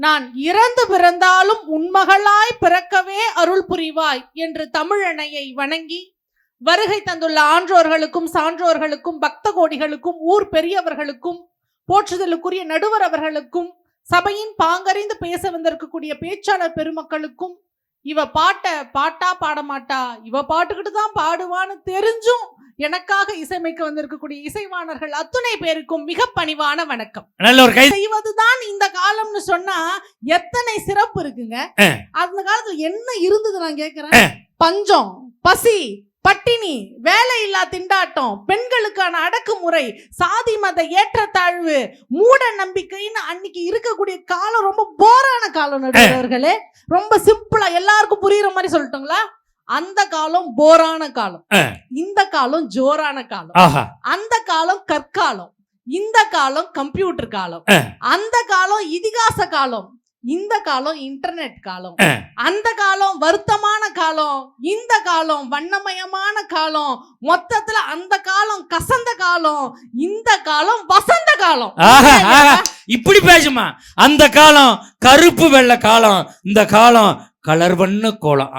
நான் இறந்து பிறந்தாலும் உன்மகளாய் பிறக்கவே அருள் புரிவாய் என்று தமிழன்னையை வணங்கி வருகை தந்துள்ள ஆன்றோர்களுக்கும் சான்றோர்களுக்கும் பக்த கோடிகளுக்கும் ஊர் பெரியவர்களுக்கும் போற்றுதலுக்குரிய நடுவர் அவர்களுக்கும் சபையின் பாங்கறிந்து பேச வந்திருக்கக்கூடிய பேச்சாளர் பெருமக்களுக்கும் இவ பாட்டா பாடமாட்டா, இவ பாட்டுக்கிட்டு தான் பாடுவான்னு தெரிஞ்சும் எனக்காக இசைமைக்க வந்திருக்கக்கூடிய இசைவாணர்கள் அத்துணை பேருக்கும் மிக பணிவான வணக்கம். செய்வதுதான் இந்த காலம்னு சொன்னா எத்தனை சிறப்பு இருக்குங்க. அந்த காலத்துல என்ன இருந்தது நான் கேக்குறேன். பஞ்சம், பசி, பட்டினி, வேலை இல்லா திண்டாட்டம், பெண்களுக்கான அடக்குமுறை, சாதி மத ஏற்றத்தாழ்வு, மூட நம்பிக்கைன்னு அன்னைக்கு இருக்கக்கூடிய காலம் ரொம்ப போரான காலம். நடுவர்களே, ரொம்ப சிம்பிளா எல்லாருக்கும் புரியுற மாதிரி சொல்லட்டுங்களா? அந்த காலம் போரான காலம், இந்த காலம் ஜோரான காலம். அந்த காலம் கற்காலம், இந்த காலம் கம்ப்யூட்டர் காலம். அந்த காலம் இதிகாச காலம், இந்த காலம் இன்டர்நெட் காலம். அந்த காலம் வருத்தமான காலம், இந்த காலம் வண்ணமயமான காலம். மொத்தத்துல அந்த காலம் கசந்த காலம், இந்த காலம் வசந்த காலம். இப்படி பேசுமா? அந்த காலம் கருப்பு வெள்ள காலம், இந்த காலம் கலர் பண்ண கோலம்.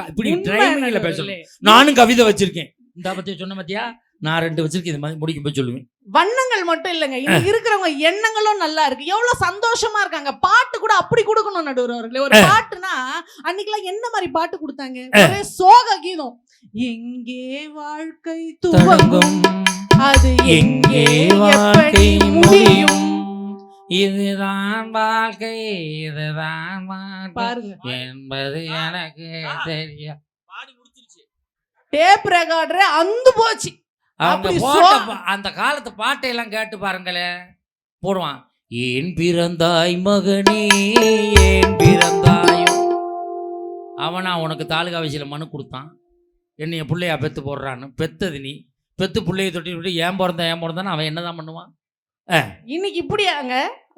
இப்படி ட்ரைனிங்ல பேசணும். நானும் கவிதை வச்சிருக்கேன். இந்த பத்தி சொன்ன பத்தியா? நான் 2 வச்சிருக்கேன். இது மாதிரி முடிக்கும் போய் சொல்லுவேன். வண்ணங்கள் மட்டும் இல்லைங்க, இன்னைக்கு இருக்கிறவங்க எண்ணங்களும் நல்லா இருக்கு. எவ்வளவு சந்தோஷமா இருக்காங்க. பாட்டு கூட அப்படி கொடுக்கணும் நடுவர்களே. ஒரு பாட்டுனா அன்னைக்கெல்லாம் என்ன மாதிரி பாட்டு கொடுத்தாங்க? ஒரே சோக கீதம். எங்கே வாழ்க்கை துவங்கும், அது எங்கே வாழ்க்கை முடியும், இதுதான் வாழ்க்கை, இதுதான் பாருங்க என்பது எனக்கு தெரியும். டேப் ரெக்கார்டரே அந்து போச்சு. அந்த காலத்து பாட்டையெல்லாம் கேட்டு பாருங்களே, போடுவான். ஏன் பிறந்தாய் மகனே, ஏன் பிறந்தாயோ. அவனா உனக்கு தாலுகா ஆஃபீஸில் மனு கொடுத்தான், என்னைய பிள்ளையா பெத்து போடுறான்னு. பெத்தது நீ, பெத்து பிள்ளைய தொட்டி ஏன் பிறந்தான்னு அவன் என்னதான் பண்ணுவான்? இன்னைக்கு இப்படியாங்க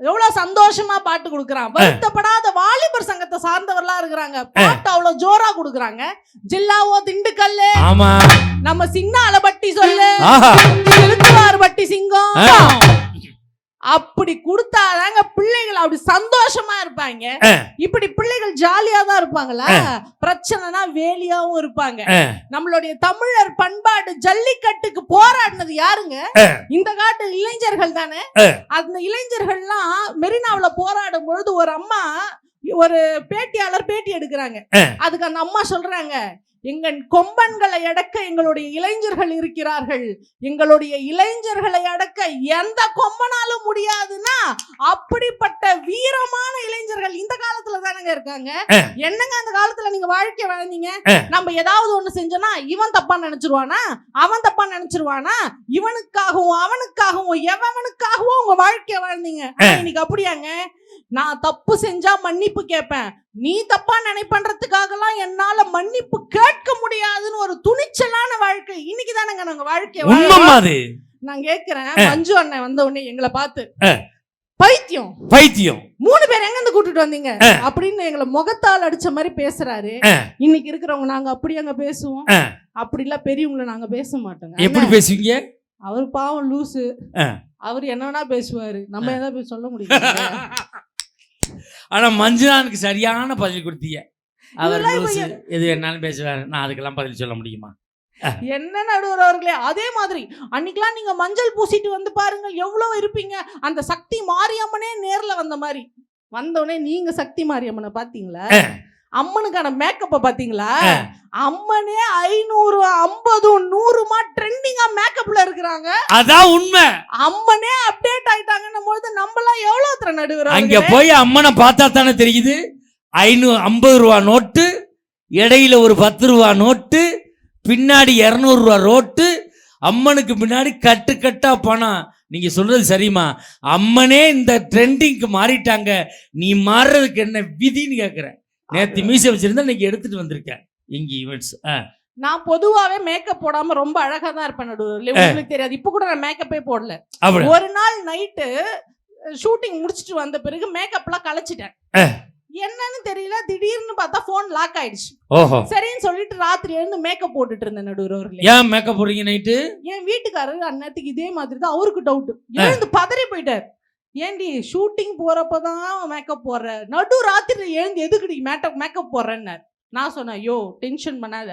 எவ்வளவு சந்தோஷமா பாட்டு கொடுக்கறான். வருத்தப்படாத வாலிபர் சங்கத்தை சார்ந்தவர்களா இருக்கிறாங்க. பாட்டு அவ்வளவு ஜோரா கொடுக்கறாங்க. ஜில்லாவோ திண்டுக்கல்லு, ஆமா நம்ம சின்னால பட்டி சொல்லு, திருத்துவார் பட்டி சிங்கம், அப்படி கொடுத்தாதாங்க பிள்ளைகள் அப்படி சந்தோஷமா இருப்பாங்க. இப்படி பிள்ளைகள் ஜாலியா தான் இருப்பாங்களா? பிரச்சனைனா வேலியாவும் இருப்பாங்க. நம்மளுடைய தமிழர் பண்பாடு ஜல்லிக்கட்டுக்கு போராடினது யாருங்க? இந்த காட்டு இளைஞர்கள் தானே. அந்த இளைஞர்கள்லாம் மெரினாவுல போராடும் பொழுது ஒரு அம்மா, ஒரு பேட்டியாளர் பேட்டி எடுக்கிறாங்க. அதுக்கு அந்த அம்மா சொல்றாங்க, எங்கள் கொம்பன்களை அடக்க எங்களுடைய இளைஞர்கள் இருக்கிறார்கள், எங்களுடைய இளைஞர்களை அடக்க எந்த கொம்பனாலும் முடியாதுன்னா அப்படிப்பட்ட வீரமான இளைஞர்கள் இந்த காலத்துல தானங்க இருக்காங்க. என்னங்க அந்த காலத்துல நீங்க வாழ்க்கை வாழ்ந்தீங்க? நம்ம ஏதாவது ஒண்ணு செஞ்சோம்னா இவன் தப்பா நினைச்சிருவானா, அவன் தப்பா நினைச்சிருவானா, இவனுக்காகவும் அவனுக்காகவும் எவனுக்காகவும் உங்க வாழ்க்கை வாழ்ந்தீங்க. இன்னைக்கு அப்படியாங்க? நான் தப்பு செஞ்சா மன்னிப்பு கேட்பேன், நீ தப்பா நினைப்பன்றதுக்காகலாம் என்னால மன்னிப்பு கேட்க முடியாதுன்னு ஒரு துணிச்சலான வாழ்க்கை இன்னைக்கு தானங்க நாங்க வாழ்க்கை. நான் கேக்குறேன், மஞ்சு அண்ணன் வந்த உடனே எங்களை பார்த்து பைத்தியம் 3 பேர் எங்க இருந்து கூட்டிட்டு வந்தீங்க அப்படின்னு எங்களை முகத்தால் அடிச்ச மாதிரி பேசுறாரு. இன்னைக்கு இருக்கிறவங்க நாங்க அப்படி அங்க பேசுவோம், அப்படி இல்ல பெரியவங்களை நாங்க பேச மாட்டோங்க. எப்படி பேசுவீங்க? அவர் பாவம் லூசு, அவர் என்ன வேணா பேசுவாரு, நம்ம ஏதாவது சொல்ல முடியும். ஆனா மஞ்சுநானுக்கு சரியான பதில் கொடுத்தீங்க. அவர் எது வேணாலும் பேசுவாரு, நான் அதுக்கெல்லாம் பதில் சொல்ல முடியுமா? என்ன நடுவர்களே, அதே மாதிரி அன்னைக்கெல்லாம் நீங்க மஞ்சள் பூசிட்டு வந்து பாருங்க எவ்வளவு இருப்பீங்க. அந்த சக்தி மாரியம்மனே நேர்ல வந்த மாதிரி வந்தோடனே நீங்க சக்தி மாரியம்மனை பாத்தீங்களா? அம்மனுக்கான மேக்கப்ப பாத்தீங்களா? அம்மனே 550 100 ட்ரெண்டிங்கா மேக்கப்ல இருக்கிறாங்க. அதான் உண்மை. அம்மனே அப்டேட் ஆயிட்டாங்கன்னும் போது நம்மலாம் எவ்வளவு தர நடுவரா? அங்க போய் அம்மனை பார்த்தா தானே தெரியுது. 550 ரூபா நோட்டு, இடையில ஒரு 10 ரூபா நோட்டு, பின்னாடி 200 ரூபா ரோட்டு, அம்மனுக்கு பின்னாடி கட்டு கட்டா பணம். நீங்க சொல்றது சரிமா? அம்மனே இந்த ட்ரெண்டிங்க்கு மாறிட்டாங்க, நீ மாறுறதுக்கு என்ன விதின்னு கேக்குறேன். நேத்து மீசை வச்சிருந்தா இன்னைக்கு எடுத்துட்டு வந்திருக்கேன் இங்க ஈவென்ட்ஸ். நான் பொதுவாவே மேக்கப் போடாம ரொம்ப அழகா தான் இருப்பேன் நடுவர்களே, உங்களுக்கு தெரியாது. இப்ப கூட நான் மேக்கப்பே போடல. ஒரு நாள் நைட்டு ஷூட்டிங் முடிச்சிட்டு வந்த பிறகு மேக்கப்லாம் கலைச்சிட்டேன். என்னன்னு தெரியல, திடீர்னு பார்த்தா போன் லாக் ஆயிடுச்சு. சரின்னு சொல்லிட்டு ராத்திரி எழுந்து மேக்கப் போட்டுட்டு இருந்தேன் நடுவர்களே. ஏன் மேக்கப் போடுறீங்க நைட்டு? என் வீட்டுக்காரரு அந்நேரத்துக்கு இதே மாதிரி தான், அவருக்கு டவுட். எழுந்து பதறி போயிட்டார். ஏண்டி ஷூட்டிங் போறப்பதான் மேக்கப் போடுற, நடு ராத்திரி எழுந்து எதுக்குடி மேக்கப் போடுறேன்னு நான் சொன்னேன். ஐயோ டென்ஷன் பண்ணாத,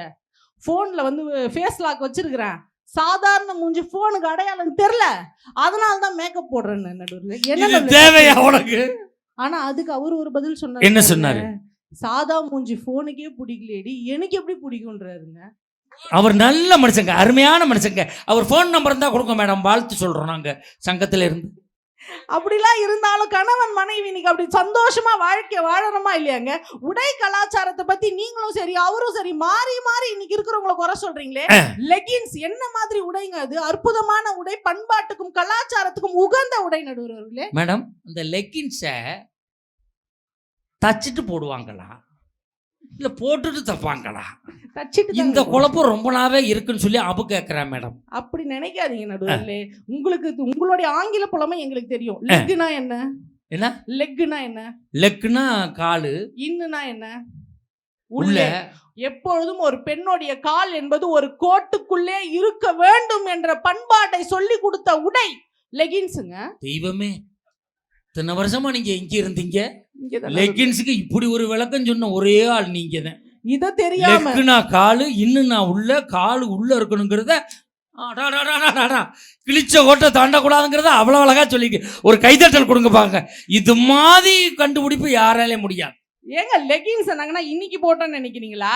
போன்ல வந்து ஃபேஸ் லாக் வச்சிருக்கிறேன், சாதாரண மூஞ்சி போனுக்கு அடையாளம் தெரியல, அதனாலதான் மேக்கப் போடுறேன்னு நடுவில். என்ன தேவையா உனக்கு? ஆனா அதுக்கு அவரு ஒரு பதில் சொன்னாரு. என்ன சொன்னாரு? சாதா மூஞ்சி போனுக்கே பிடிக்கலையேடி, எனக்கு எப்படி பிடிக்கும்ன்றாருங்க. அவர் நல்ல மனுஷங்க, அருமையான மனுஷங்க. அவர் போன் நம்பர் தான் கொடுங்க மேடம், வாழ்த்து சொல்றோம் நாங்க சங்கத்துல இருந்து. அப்படிலாம் இருந்தாலும் கணவன் மனைவி இன்னைக்கு அப்படி சந்தோஷமா வாழ்க்கை வாழணுமா இல்லையாங்க? உடை கலாச்சாரத்தை பத்தி நீங்களும் சரி அவரும் சரி மாறி மாறி இன்னைக்கு இருக்கிறவங்கள குறை சொல்றீங்களே. லெகின்ஸ் என்ன மாதிரி உடைங்க அது? அற்புதமான உடை, பண்பாட்டுக்கும் கலாச்சாரத்துக்கும் உகந்த உடை நடுவர்களே. மேடம், அந்த லெகின்ஸை தச்சிட்டு போடுவாங்களா இல்ல போட்டுட்டு தப்பாங்களா? தச்சிட்டு. இந்த குழப்பம் ரொம்ப நாவே இருக்குன்னு சொல்லி அபு கேட்கிறேன் மேடம். அப்படி நினைக்காதீங்க நடுவர்களே, உங்களுக்கு உங்களுடைய ஆங்கில புலமை எங்களுக்கு தெரியும். லெக்னா என்ன? என்ன லெக்னா என்ன? லெக்னா காலு, இன்னுனா என்ன? உள்ள. எப்பொழுதும் ஒரு பெண்ணுடைய கால் என்பது ஒரு கோட்டுக்குள்ளே இருக்க வேண்டும் என்ற பண்பாட்டை சொல்லி கொடுத்த உடை லெகின்ஸுங்க. தெய்வமே, இத்தனை வருஷமா நீங்க எங்க இருந்தீங்க? லெகின்ஸுக்கு இப்படி ஒரு விளக்கம் சொன்ன ஒரே ஆள் நீங்க தான். இத தெரியாம லெக்னா காலு, இன்னுனா உள்ள, காலு உள்ள இருக்கணுங்கிறத கிழிச்ச கோட்டை தாண்டக்கூடாதுங்கிறத அவ்வளவு அழகா சொல்லிக்க. ஒரு கைதட்டல் கொடுங்க பாங்க. இது மாதிரி கண்டுபிடிப்பு யாராலே முடியாது. ஏங்க லெகின்ஸ் நாங்கன்னா இன்னைக்கு போட்டோன்னு நினைக்கிறீங்களா?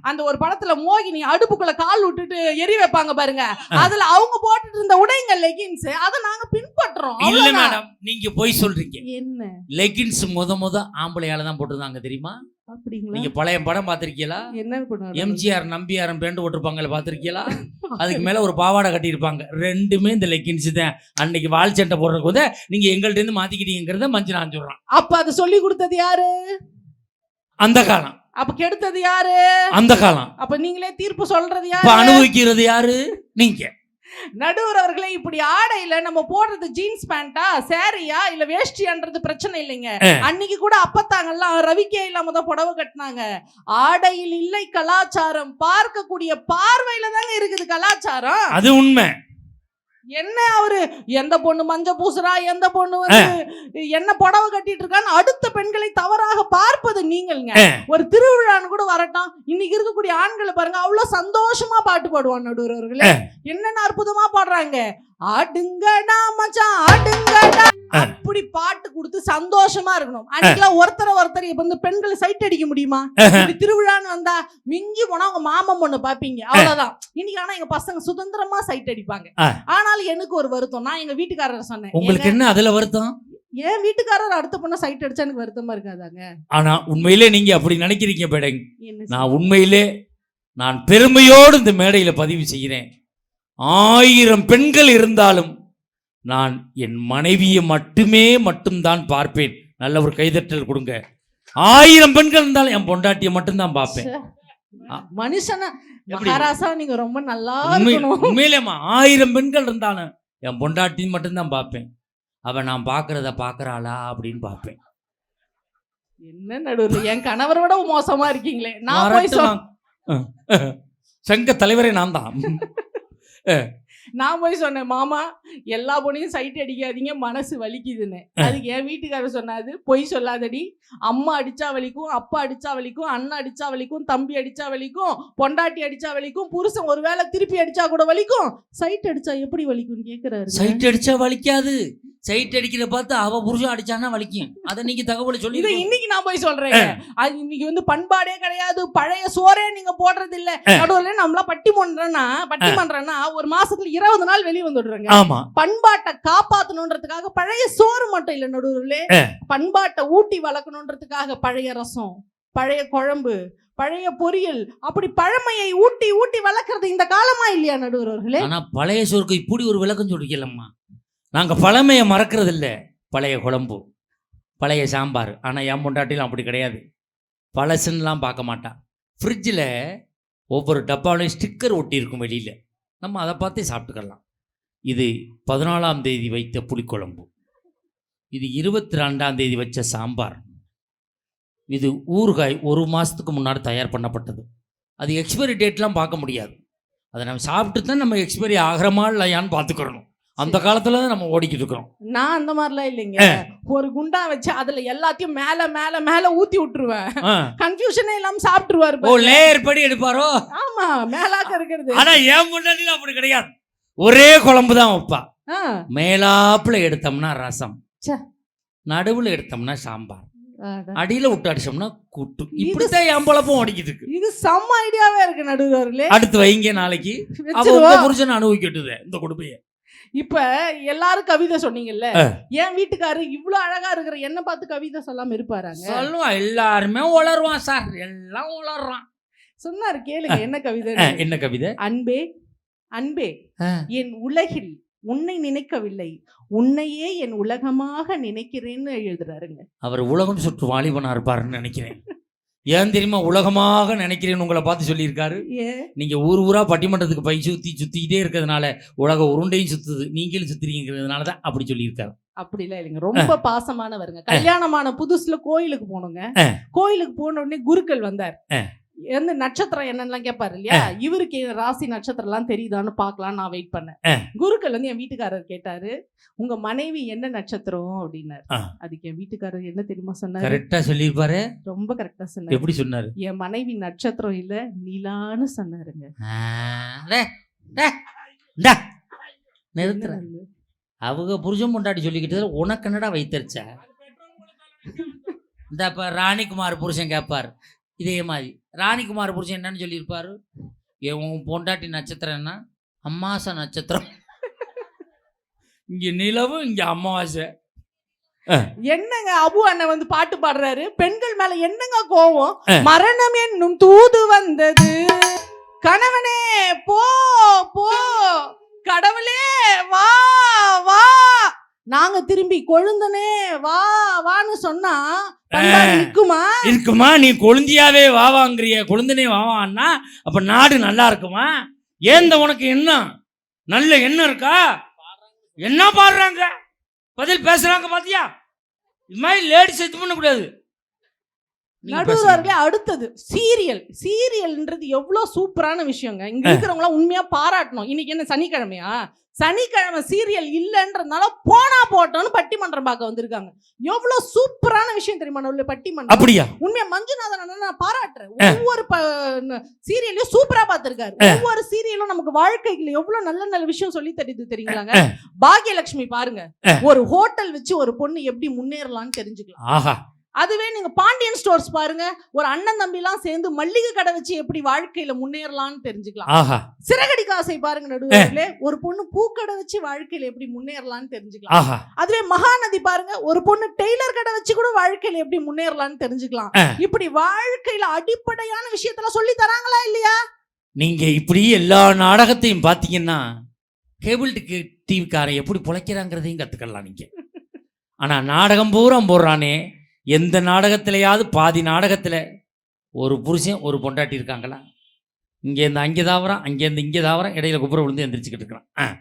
அந்த ஒரு படத்துல மோகினி அடுப்புக்குள்ள கால் விட்டுட்டு எரி வைப்பாங்க பாருங்க, அதுல அவங்க போட்டுட்டு இருந்த உடைங்க லெகின்ஸ். அதை நாங்க பின்பற்றோம். இல்ல மேடம், நீங்க போய் சொல்றீங்க. என்ன லெகின்ஸ் முத ஆம்பளையால தான் போட்டுருந்தாங்க தெரியுமா? அப்படிங்களா? நீங்க பழைய படம் பாத்திருக்கீங்களா? என்ன பண்ணுவாங்க? எம்ஜிஆர் நம்பியாரம் பேண்ட் போட்டிருப்பாங்கல்ல, பாத்திருக்கீங்களா? அதுக்கு மேல ஒரு பாவாடை கட்டியிருப்பாங்க. ரெண்டுமே இந்த லெகின்ஸ் தான். அன்னைக்கு வால் சட்டை போடுறதுக்கு கூட நீங்க எங்கள்ட்ட இருந்து மாத்திக்கிட்டீங்கிறத மஞ்சள் நான் சொல்றான். அப்ப அதை சொல்லி கொடுத்தது யாரு? அந்த காலம். அப்ப கெடுத்தது யாரு? அந்த காலம். அப்ப நீங்களே தீர்ப்பு சொல்றது யாரு? அனுபவிக்கிறது யாரு? நீங்க. நடுவர் அவர்களே, இப்படி ஆடையில நம்ம போடுறது ஜீன்ஸ் பேண்டா சாரியா இல்ல வேஷ்டியான்றது பிரச்சனை இல்லைங்க. அன்னைக்கு கூட அப்பத்தாங்கெல்லாம் ரவிக்கே இல்லாம தான் புடவை கட்டினாங்க. ஆடையில் இல்லை கலாச்சாரம், பார்க்கக்கூடிய பார்வையில தாங்க இருக்குது கலாச்சாரம். அது உண்மை. என்ன அவரு எந்த பொண்ணு மஞ்ச பூசுறா, எந்த பொண்ணு வந்து என்ன புடவை கட்டிட்டு இருக்கான்னு அடுத்த பெண்களை தவறாக பார்ப்பது நீங்கள்ங்க. ஒரு திருவிழான்னு கூட வரட்டும், இன்னைக்கு இருக்கக்கூடிய ஆண்களை பாருங்க, அவ்வளவு சந்தோஷமா பாட்டு பாடுவான் நடுவர்களே. என்னென்ன அற்புதமா பாடுறாங்க. ஆடுங்கடா மச்சான் ஆடுங்கடா, அப்படி பாட்டு கொடுத்து சந்தோஷமா இருக்கணும். அன்னைக்கெல்லாம் ஒருத்தர் இப்ப இந்த பெண்களை சைட் அடிக்க முடியுமா? திருவிழான்னு வந்தா மிஞ்சி போனா உங்க மாமன் பொண்ணு பாப்பீங்க, அவ்வளவுதான். இன்னைக்கு ஆனா எங்க பசங்க சுதந்திரமா சைட் அடிப்பாங்க. ஆனாலும் எனக்கு ஒரு வருத்தம். நான் எங்க வீட்டுக்காரர் சொன்னேன், உங்களுக்கு என்ன அதுல வருத்தம்? ஏன் வீட்டுக்காரர் அடுத்த பொண்ண சைட் அடிச்சா எனக்கு வருத்தமா இருக்காதாங்க? ஆனா உண்மையிலே நீங்க அப்படி நினைக்கிறீங்க பேடங். நான் உண்மையிலே நான் பெருமையோடு இந்த மேடையில பதிவு செய்கிறேன். 1000 பெண்கள் இருந்தாலும் நான் என் மனைவியை மட்டும்தான் பார்ப்பேன். நல்ல ஒரு கைதட்டல் கொடுங்க. 1000 பெண்கள் இருந்தாலும் என் பொண்டாட்டியை மட்டும்தான் பார்ப்பேன். மனுஷனா மகாராசா நீங்க ரொம்ப நல்லா இருக்கணும். உண்மையிலேமா 1000 பெண்கள் இருந்தாலும் என் பொண்டாட்டி மட்டும்தான் பார்ப்பேன். அவ நான் பார்க்கறத பார்க்கறாளா அப்படின்னு பார்ப்பேன். என்ன நடுவில் என் கணவரை விட மோசமா இருக்கீங்களே. நான் போய் சங்க தலைவரே நான் தான். நான் போய் சொன்னேன், மாமா எல்லா பொண்ணையும் சைட் அடிக்காதீங்க, மனசு வலிக்குதுன்னு. அதுக்கு என் வீட்டுக்காரர் சொன்னாது, பொய் சொல்லாதடி, அம்மா அடிச்சா வலிக்கும், அப்பா அடிச்சா வலிக்கும், அண்ணன் அடிச்சா வலிக்கும், தம்பி அடிச்சா வலிக்கும், பொண்டாட்டி அடிச்சா வலிக்கும், புருஷன் ஒருவேளை திருப்பி அடிச்சா கூட வலிக்கும், சைட் அடிச்சா எப்படி வலிக்கும்னு கேக்குறாரு. சைட் அடிச்சா வலிக்காது, சைட் அடிக்கிற பார்த்து அவ புருஷன் அடிச்சானா வலிக்கும். அதை நீங்க தகவலை சொல்லி இன்னைக்கு நான் போய் சொல்றேன். இன்னைக்கு வந்து பண்பாடே கிடையாது, பழைய சோறே நீங்க போடுறது இல்ல. நடுவுல நம்மளா பட்டி பண்றேன்னா ஒரு மாசத்துல 20 நாள் வெளியே வந்துடுறாங்க. பண்பாட்டை காப்பாத்தணும்ன்றதுக்காக பழைய சோறு மட்டும் இல்ல நடுவுல, பண்பாட்டை ஊட்டி வளர்க்கணும்ன்றதுக்காக பழைய ரசம், பழைய குழம்பு, பழைய பொரியல், அப்படி பழமையை ஊட்டி ஊட்டி வளர்க்கறது இந்த காலமா இல்லையா நடுவர்களே? ஆனா பழைய சோறுக்கு இப்படி ஒரு விளக்கம் சொல்லிக்கலம்மா. நாங்க பழமையை மறக்கிறது இல்லை. பழைய குழம்பு, பழைய சாம்பார். ஆனால் என் பொண்டாட்டிலாம் அப்படி கிடையாது. பழசுன்னெலாம் பார்க்க மாட்டான். ஃப்ரிட்ஜில் ஒவ்வொரு டப்பாவிலையும் ஸ்டிக்கர் ஒட்டியிருக்கும் வெளியில், நம்ம அதை பார்த்தே சாப்பிட்டுக்கலாம். இது 14ஆம் தேதி வைத்த புளிக்குழம்பு, இது 22ஆம் தேதி வச்ச சாம்பார், இது ஊறுகாய் 1 மாதத்துக்கு முன்னாடி தயார் பண்ணப்பட்டது. அது எக்ஸ்பைரி டேட்லாம் பார்க்க முடியாது. அதை நம்ம சாப்பிட்டு தான் நம்ம எக்ஸ்பைரி ஆகிறமா இல்லையான்னு பார்த்துக்கிறணும். அந்த காலத்துல தான் நம்ம ஓடிக்கிட்டு இருக்கிறோம். நான் அந்த மாதிரிலாம் இல்லைங்க. ஒரு குண்டா வச்சு அதுல எல்லாத்தையும் மேல மேல மேல ஊத்தி விட்டுருவேன். கன்ஃபியூஷனே இல்லாம சாப்பிட்டுருவாரு. ஓ, லேயர் படி எடுப்பாரோ? ஆமா, மேலாக்க இருக்கிறது. ஆனா ஏன் முன்னாடி அப்படி கிடையாது. ஒரே குழம்பு தான் வைப்பா. மேலாப்புல எடுத்தோம்னா ரசம், நடுவுல எடுத்தோம்னா சாம்பார், அடியில விட்டு அடிச்சோம்னா கூட்டு. இப்படித்தான் என் பொழப்பும் ஓடிக்கிட்டு இருக்கு. இது செம்ம ஐடியாவே இருக்கு நடுவர்களே. அடுத்து வைங்க, நாளைக்கு அவங்க புருஷன் அனுபவிக்கட்டுது இந்த கொடுப்பைய. இப்ப எல்லாரும் கவிதை சொன்னீங்கல்ல, என் வீட்டுக்காரரு இவ்வளவு அழகா இருக்கிற என்ன பார்த்து கவிதை சொல்லாம இருப்பாராங்க? சொல்லுவான், எல்லாருமே உளருவான் சார், எல்லாம் உளறான். சொன்னாரு, கேளுங்க என்ன கவிதை. என்ன கவிதை? அன்பே அன்பே, என் உலகில் உன்னை நினைக்கவில்லை, உன்னையே என் உலகமாக நினைக்கிறேன்னு எழுதுறாருங்க. அவர் உலகம் சுற்று வாலிபனா இருப்பாருன்னு நினைக்கிறேன். ஏன் தெரியுமா உலகமாக நினைக்கிறேன்னு உங்களை பார்த்து சொல்லியிருக்காரு? நீங்க ஊர் ஊரா பட்டிமன்றத்துக்கு பை சுத்திக்கிட்டே இருக்கிறதுனால உலக உருண்டையும் சுத்துது, நீங்களும் சுத்துறீங்கிறதுனாலதான் அப்படி சொல்லியிருக்காரு. அப்படிலாம் இல்லைங்க, ரொம்ப பாசமானவருங்க. கல்யாணமான புதுசுல கோயிலுக்கு போனோங்க. கோயிலுக்கு போன உடனே குருக்கள் வந்தார். எந்த நட்சத்திரம் என்னெல்லாம் கேட்பாரு இல்லையா, இவருக்கு ராசி நட்சத்திரம் எல்லாம் தெரியுதான்னு பாக்கலாம். நான் வெயிட் பண்ணேன். குருக்கள் வந்து என் வீட்டுக்காரர் கேட்டாரு, உங்க மனைவி என்ன நட்சத்திரம் அப்படின்னாரு. அதுக்கு என் வீட்டுக்காரர் என்ன தெரியுமா சொன்னாரு? கரெக்டா சொல்லிருப்பாரு, ரொம்ப கரெக்டா சொன்னாரு. எப்படி சொன்னாரு? என் மனைவி நட்சத்திரம் இல்ல, நிலான்னு சொன்னாருங்க. அவங்க புருஷன் பொண்டாட்டி சொல்லிக்கிட்டு உனக்கு என்னடா வைத்தறிச்ச. இந்த இப்ப ராணிக்குமார் புருஷன் கேட்பார் இதே மாதிரி. ராணிக்குமார் புருஷன் என்னன்னு சொல்லியிருப்பாரு? உன் பொண்டாட்டி நட்சத்திரம் என்ன? அமாவாசை நட்சத்திரம். இங்க நிலவு, இங்க அமாவாசை. என்னங்க அபு அண்ணன் வந்து பாட்டு பாடுறாரு, பெண்கள் மேல என்னங்க கோவம்? மரணம் என்னும் தூது வந்தது, கணவனே போ போ, கடவுளே வா வா, நாங்க திரும்பி கொழுந்தனே வா வான்னு சொன்னா இருக்குமா? இருக்குமா? நீ கொழுந்தியாவே வாவாங்கிறிய, கொழுந்தனே வாவான்னா அப்ப நாடு நல்லா இருக்குமா? ஏந்த உனக்கு என்ன நல்ல எண்ணம் இருக்கா? என்ன பாடுறாங்க, பதில் பேசுறாங்க பாத்தியா? இது மாதிரி லேடிஸ் இது பண்ண கூடாது. நடுவர்களே, அடுத்தது சீரியல். சீரியல்ன்றது எவ்வளவு சூப்பரான விஷயங்க. இங்க இருக்கிறவங்களாம் உண்மையா பாராட்டணும். இன்னைக்கு என்ன சனிக்கிழமையா? சனிக்கிழமை சீரியல் இல்லன்றதுனால போனா போட்டோன்னு பட்டிமன்றம் பார்க்க வந்திருக்காங்க. எவ்வளவு சூப்பரான விஷயம் தெரியுமா உள்ள பட்டிமன்றம். அப்படியா? உண்மையா மஞ்சுநாதன் நான் பாராட்டுறேன். ஒவ்வொரு சீரியலையும் சூப்பரா பார்த்திருக்காரு. ஒவ்வொரு சீரியலும் நமக்கு வாழ்க்கையில எவ்வளவு நல்ல நல்ல விஷயம் சொல்லி தருது தெரியுங்களாங்க. பாக்யலட்சுமி பாருங்க, ஒரு ஹோட்டல் வச்சு ஒரு பொண்ணு எப்படி முன்னேறலாம்னு தெரிஞ்சுக்கலாம். அதுவே நீங்க பாண்டியன் ஸ்டோர்ஸ் பாருங்க, ஒரு அண்ணன் தம்பி எல்லாம் சேர்ந்து மல்லிகை கடை வச்சு எப்படி வாழ்க்கையில முன்னேறலாம்னு தெரிஞ்சுக்கலாம். சிறகடி காசை பாருங்க நடுவுல, ஒரு பொண்ணு பூக்கடை வச்சு வாழ்க்கையில எப்படி முன்னேறலாம்னு தெரிஞ்சுக்கலாம். அதுவே மகாநதி பாருங்க, ஒரு பொண்ணு டெய்லர் கடை வச்சு கூட வாழ்க்கையில எப்படி முன்னேறலாம்னு தெரிஞ்சுக்கலாம். இப்படி வாழ்க்கையில அடிப்படையான விஷயத்தெல்லாம் சொல்லி தராங்களா இல்லையா? நீங்க இப்படி எல்லா நாடகத்தையும் பாத்தீங்கன்னா கேபிள் டிவிக்காரன் எப்படி பிழைக்கிறாங்கிறதையும் கத்துக்கலாம் நீங்க. ஆனா நாடகம் பூரா போடுறானே, எந்த நாடகத்திலையாவது பாதி நாடகத்தில் ஒரு புருஷன் ஒரு பொண்டாட்டி இருக்காங்களா? இங்கேருந்து அங்கே தாவறான், அங்கேருந்து இங்கே தாவறான், இடையில குப்புற விழுந்து எந்திரிச்சுக்கிட்டு இருக்கிறான்.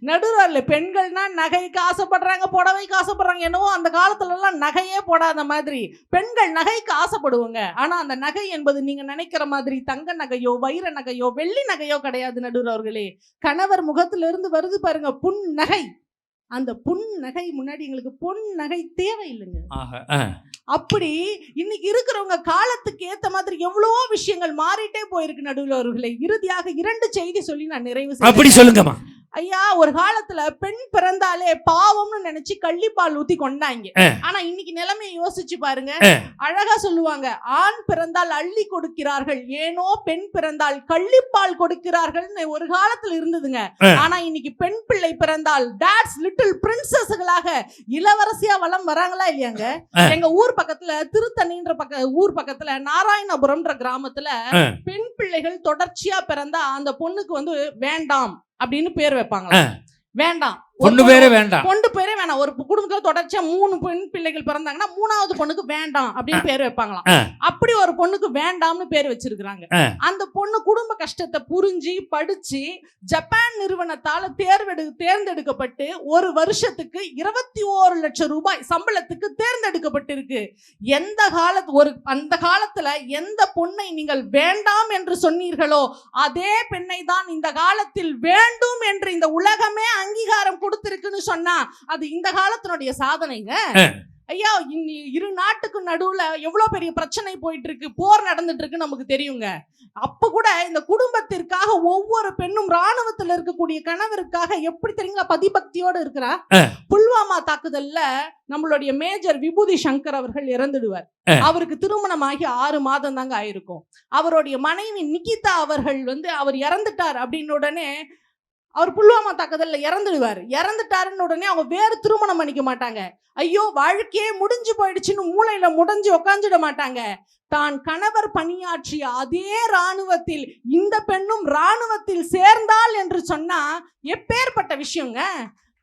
நடுவரில் பெண்கள்னா நகைக்கு ஆசைப்படுறாங்க, புடவைக்கு ஆசைப்படுறாங்க. என்னவோ அந்த காலத்துல எல்லாம் நகையே போடாத மாதிரி பெண்கள் நகைக்கு ஆசைப்படுவாங்க. ஆனா அந்த நகை என்பது நீங்க நினைக்கிற மாதிரி தங்க நகையோ வைர நகையோ வெள்ளி நகையோ கிடையாது நடுவர்களே. கணவர் முகத்திலிருந்து வருது பாருங்க புன் நகை. அந்த புன் நகை முன்னாடி எங்களுக்கு பொன் நகை தேவையில்லைங்க. அப்படி இன்னைக்கு இருக்கிறவங்க காலத்துக்கு ஏத்த மாதிரி எவ்வளவோ விஷயங்கள் மாறிட்டே போயிருக்கு நடுவர்களே. இறுதியாக 2 செய்தி சொல்லி நான் நிறைவு செய்யறேன். அப்படி சொல்லுங்கம்மா. ஐயா, ஒரு காலத்துல பெண் பிறந்தாலே பாவம்னு நினைச்சு கள்ளிப்பால் ஊத்தி கொண்டாங்க. ஆனா இன்னைக்கு நிலைமையை யோசிச்சு பாருங்க. அழகா சொல்லுவாங்க, ஆண் பிறந்தால் அள்ளி கொடுக்கிறார்கள், ஏனோ பெண் பிறந்தால் கள்ளிப்பால் கொடுக்கிறார்கள் ஒரு காலத்துல இருந்ததுங்க. ஆனா இன்னைக்கு பெண் பிள்ளை பிறந்தால் டாட்ஸ் லிட்டில் பிரின்சஸ்களாக இளவரசியா வளம் வராங்களா இல்லையாங்க? எங்க ஊர் பக்கத்துல திருத்தணின்ற ஊர் பக்கத்துல நாராயணபுரம்ன்ற கிராமத்துல பெண் பிள்ளைகள் தொடர்ச்சியா பிறந்தா அந்த பொண்ணுக்கு வந்து வேண்டாம் அப்படின்னு பேர் வைப்பாங்க. வேண்டாம், பொண்ணு பேரே வேண்டாம், பொண்ணு பேரே வேணாம். ஒரு குடும்பத்துல தொடர்ச்சியா 3 பெண் பிள்ளைகள் பிறந்தாங்கன்னா 3வது பொண்ணுக்கு வேண்டாம் அப்படின்னு பேர் வைப்பாங்களாம். அப்படி ஒரு பொண்ணுக்கு வேண்டாம்னு பேர் வச்சிருக்காங்க. அந்த பொண்ணு குடும்ப கஷ்டத்தை புரிஞ்சு படிச்சு ஜப்பான் நிறுவனத்தால தேர்ந்தெடுக்கப்பட்டு ஒரு வருஷத்துக்கு 21 லட்சம் ரூபாய் சம்பளத்துக்கு தேர்ந்தெடுக்கப்பட்டிருக்கு. அந்த காலத்துல எந்த பொண்ணை நீங்கள் வேண்டாம் என்று சொன்னீர்களோ அதே பெண்ணை தான் இந்த காலத்தில் வேண்டும் என்று இந்த உலகமே அங்கீகாரம் கொடுத்திருக்குன்னு சொன்னா அது இந்த காலத்தினுடைய சாதனைங்க. ஐயா, இரு நாட்டுக்கு நடுவுல எவ்வளவு பெரிய பிரச்சனை போயிட்டு இருக்கு, போர் நடந்துட்டு இருக்கு நமக்கு தெரியுங்க. அப்ப கூட இந்த குடும்பத்திற்காக ஒவ்வொரு பெண்ணும் ராணுவத்துல இருக்கக்கூடிய கணவருக்காக எப்படி தெரியுங்களா பதிபக்தியோட இருக்கிறா. புல்வாமா தாக்குதல்ல நம்மளுடைய மேஜர் விபூதி சங்கர் அவர்கள் இறந்துடுவார். அவருக்கு திருமணமாகி 6 மாதம் தாங்க ஆயிருக்கும். அவருடைய மனைவி நிகிதா அவர்கள் அவர் இறந்துட்டார் அப்படின்னு உடனே, அவர் புல்வாமா தாக்குதல்ல இறந்துட்டாருன்னு உடனே அவங்க வேறு திருமணம் பண்ணிக்க மாட்டாங்க. ஐயோ வாழ்க்கையே முடிஞ்சு போயிடுச்சுன்னு மூளையில முடஞ்சு உக்காஞ்சிட மாட்டாங்க. தான் கணவர் பணியாற்றிய அதே ராணுவத்தில் இந்த பெண்ணும் ராணுவத்தில் சேர்ந்தாள் என்று சொன்னா எப்பேற்பட்ட விஷயங்க.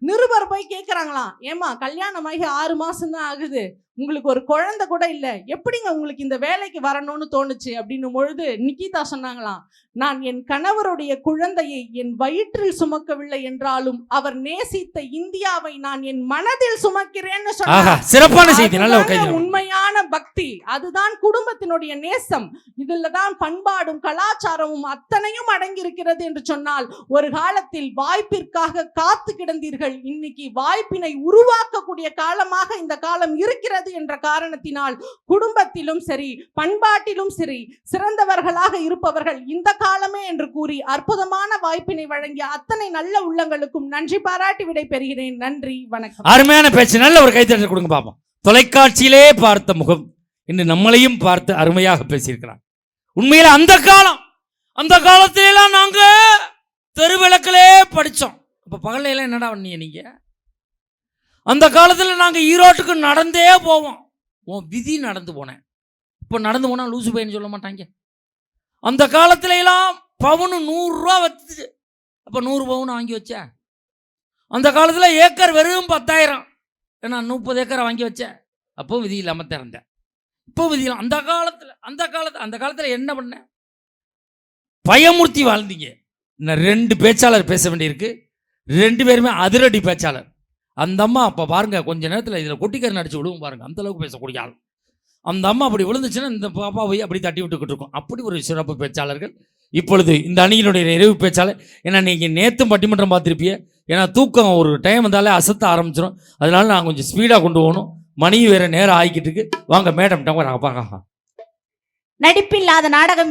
நிருபர் போய் கேட்கறாங்களாம், ஏமா கல்யாணமாகி 6 மாசம் தான் ஆகுது, உங்களுக்கு ஒரு குழந்தை கூட இல்ல, எப்படிங்க உங்களுக்கு இந்த வேலைக்கு வரணும்னு தோணுச்சு அப்படின்னும் பொழுது நிகிதா சொன்னாங்களாம், நான் என் கணவருடைய குழந்தையை என் வயிற்றில் சுமக்கவில்லை என்றாலும் அவர் நேசித்த இந்தியாவை நான் என் மனதில் சுமக்கிறேன்னு சொன்னாங்க. சிறப்பான செய்தி, நல்ல உண்மையான பக்தி, அதுதான் குடும்பத்தினுடைய நேசம். இதுலதான் பண்பாடும் கலாச்சாரமும் அத்தனையும் அடங்கி இருக்கிறது என்று சொன்னால், ஒரு காலத்தில் வாய்ப்பிற்காக காத்து கிடந்தீர்கள், இன்னைக்கு வாய்ப்பினை உருவாக்கக்கூடிய காலமாக இந்த காலம் இருக்கிறது என்ற காரணத்தினால் குடும்பத்திலும் சரி பண்பாட்டிலும் சரி சிறந்தவர்களாக இருப்பவர்கள் இந்த காலமே என்று கூறி அற்புதமான வாய்ப்பினை வழங்கிய அத்தனை நல்ல உள்ளங்களுக்கும் நன்றி பாராட்டி விடை பெறுகிறேன். நன்றி, வணக்கம். அருமையான பேச்சு, நல்ல ஒரு கைத்தட்டல் கொடுங்க பாப்போம். தொலைக்காட்சியிலே பார்த்த முகம் இன்று நம்மளையும் பார்த்து அருமையாக பேசியிருக்கிறார். உண்மையில அந்த காலத்திலாம் நாங்க தெருவிளக்கிலே படிச்சோம். அப்ப பகல்ல எல்லாம் என்னடா பண்ணீங்க நீங்க? அந்த காலத்துல நாங்க ஈரோட்டுக்கு நடந்தே போவோம். உன் விதி நடந்து போனேன், இப்போ நடந்து போனா லூசு பையன்னு சொல்ல மாட்டாங்க. அந்த காலத்துல எல்லாம் பவுனு 100 ரூபா வச்சு, அப்ப 100 பவுன் வாங்கி வச்சேன். அந்த காலத்துல ஏக்கர் வெறும் 10,000, நான் 30 ஏக்கரை வாங்கி வச்சேன். அப்போ விதி இல்லாம திறந்தேன். இப்போ விதி இல்லாம அந்த காலத்துல என்ன பண்ண? பயமுறுத்தி வாழ்ந்தீங்க. இன்னும் 2 பேச்சாளர் பேச வேண்டியிருக்கு. 2 பேருமே அதிரடி பேச்சாளர். அந்த அம்மா அப்போ பாருங்க, கொஞ்ச நேரத்தில் இதில் கொட்டிக்கரை நடிச்சு விடுவோம் பாருங்க, அந்த அளவுக்கு பேசக்கூடிய ஆள். அந்த அம்மா அப்படி விழுந்துச்சுன்னா இந்த பாப்பா போய் அப்படி தட்டி விட்டுக்கிட்டு இருக்கோம். அப்படி ஒரு சிறப்பு பேச்சாளர்கள். இப்பொழுது இந்த அணியினுடைய நிறைவு பேச்சாளர், ஏன்னா நீங்கள் நேற்றும் பட்டிமன்றம் பார்த்துருப்பிய, ஏன்னா தூக்கம் ஒரு டைம் வந்தாலே அசத்த ஆரம்பிச்சிடும். அதனால நான் கொஞ்சம் ஸ்பீடாக கொண்டு போகணும். மணி வேற நேரம் ஆகிக்கிட்டு இருக்கு. வாங்க மேடம், பாருங்க. நடிப்பில்லாத நாடகம் இல்லை.